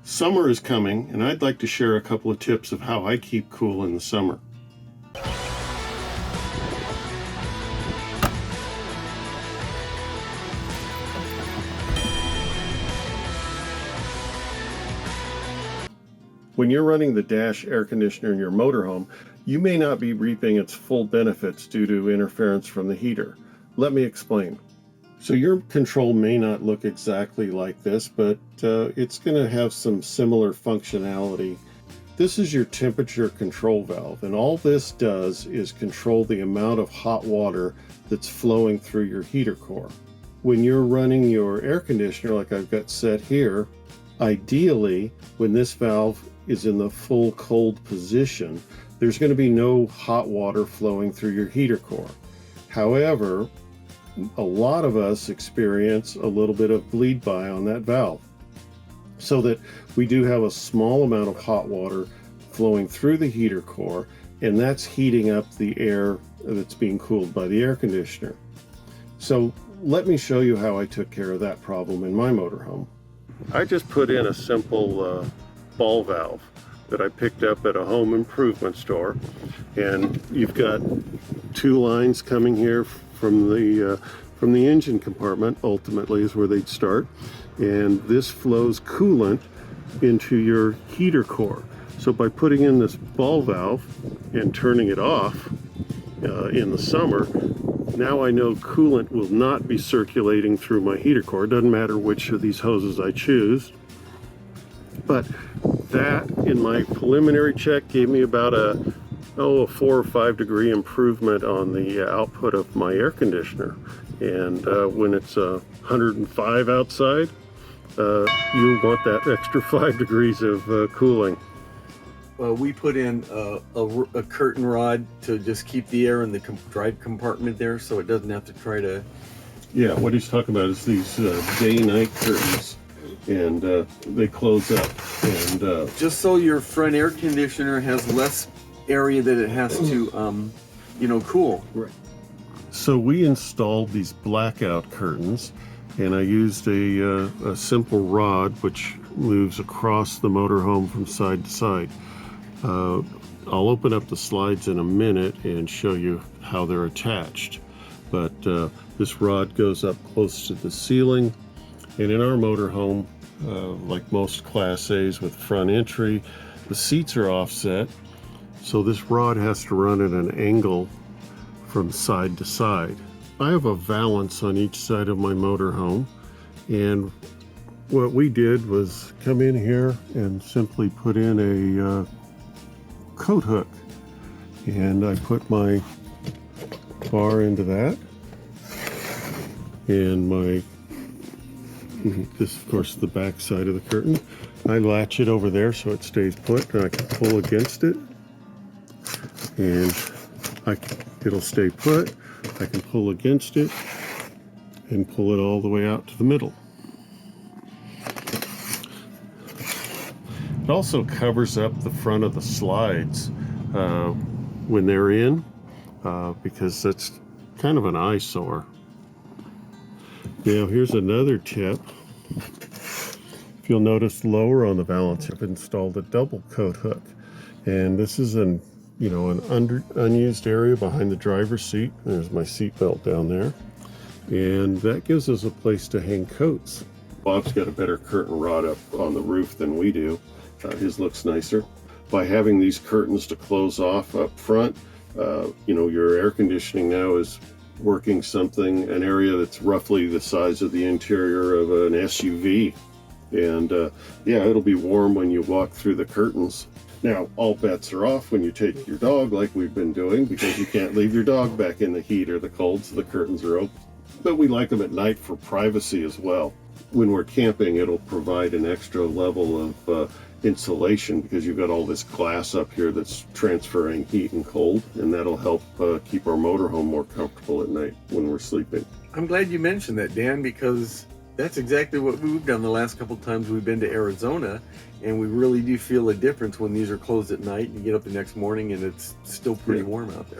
Summer is coming, and I'd like to share a couple of tips of how I keep cool in the summer. When you're running the dash air conditioner in your motorhome, you may not be reaping its full benefits due to interference from the heater. Let me explain. So your control may not look exactly like this, but it's going to have some similar functionality. This is your temperature control valve, and all this does is control the amount of hot water that's flowing through your heater core. When you're running your air conditioner like I've got set here, ideally when this valve is in the full cold position, there's going to be no hot water flowing through your heater core. However, a lot of us experience a little bit of bleed by on that valve, so that we do have a small amount of hot water flowing through the heater core, and that's heating up the air that's being cooled by the air conditioner. So let me show you how I took care of that problem in my motorhome. I just put in a simple ball valve that I picked up at a home improvement store, and you've got two lines coming here from the engine compartment. Ultimately is where they'd start, and this flows coolant into your heater core. So by putting in this ball valve and turning it off in the summer, now I know coolant will not be circulating through my heater core. It doesn't matter which of these hoses I choose, but that in my preliminary check gave me about a 4 or 5 degree improvement on the output of my air conditioner. And when it's 105 outside, you want that extra 5 degrees of cooling. We put in a curtain rod to just keep the air in the drive compartment there, so it doesn't have to try to... Yeah, what he's talking about is these day-night curtains, and they close up. And just so your front air conditioner has less area that it has to, cool. Right. So we installed these blackout curtains, and I used a simple rod which moves across the motorhome from side to side. I'll open up the slides in a minute and show you how they're attached. But this rod goes up close to the ceiling, and in our motorhome, like most Class A's with front entry, the seats are offset. So this rod has to run at an angle from side to side. I have a valance on each side of my motorhome, and what we did was come in here and simply put in a coat hook, and I put my bar into that, and this of course the back side of the curtain. I latch it over there so it stays put, and I can pull against it, and it'll stay put. I can pull against it and pull it all the way out to the middle. It also covers up the front of the slides when they're in, because that's kind of an eyesore. Now here's another tip. If you'll notice lower on the valance, I've installed a double coat hook, and this is an unused area behind the driver's seat. There's my seat belt down there, and that gives us a place to hang coats. Bob's got a better curtain rod up on the roof than we do. His looks nicer. By having these curtains to close off up front, your air conditioning now is working an area that's roughly the size of the interior of an SUV. And it'll be warm when you walk through the curtains. Now, all bets are off when you take your dog like we've been doing, because you can't leave your dog back in the heat or the cold, so the curtains are open. But we like them at night for privacy as well. When we're camping, it'll provide an extra level of insulation, because you've got all this glass up here that's transferring heat and cold, and that'll help keep our motorhome more comfortable at night when we're sleeping. I'm glad you mentioned that, Dan, because that's exactly what we've done the last couple times we've been to Arizona, and we really do feel a difference when these are closed at night. You get up the next morning and it's still pretty warm out there.